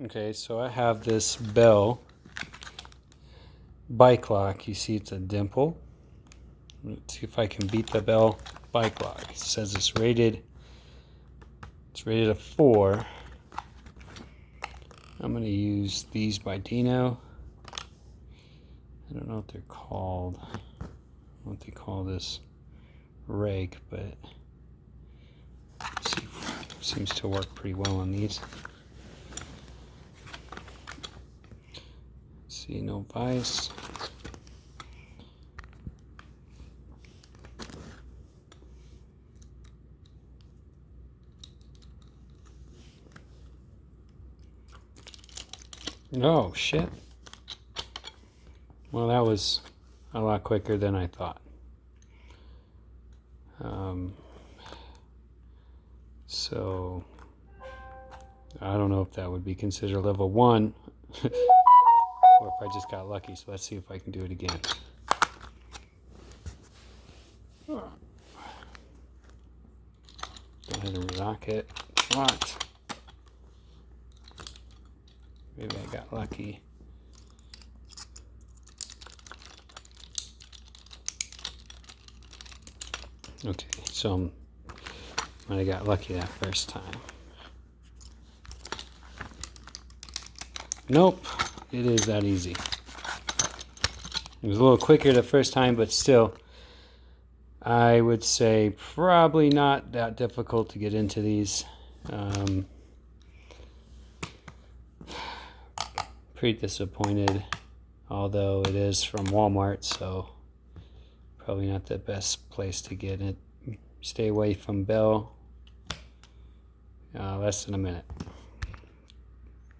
Okay, so I have this Bell bike lock. You see it's a dimple. Let's see if I can beat the Bell bike lock. It says it's rated a 4. I'm going to use these by Dino. I don't know what they're called. I don't know what they call this rake, but seems to work pretty well on these. See, no vise. Oh, shit. Well, that was a lot quicker than I thought. So, I don't know if that would be considered level 1 or if I just got lucky. So let's see if I can do it again. Go ahead and rock it. Locked. Maybe I got lucky. Okay, so I got lucky that first time. Nope, it is that easy. It was a little quicker the first time, but still, I would say probably not that difficult to get into these. Pretty disappointed, although it is from Walmart, so probably not the best place to get it. Stay away from Bell. Less than a minute.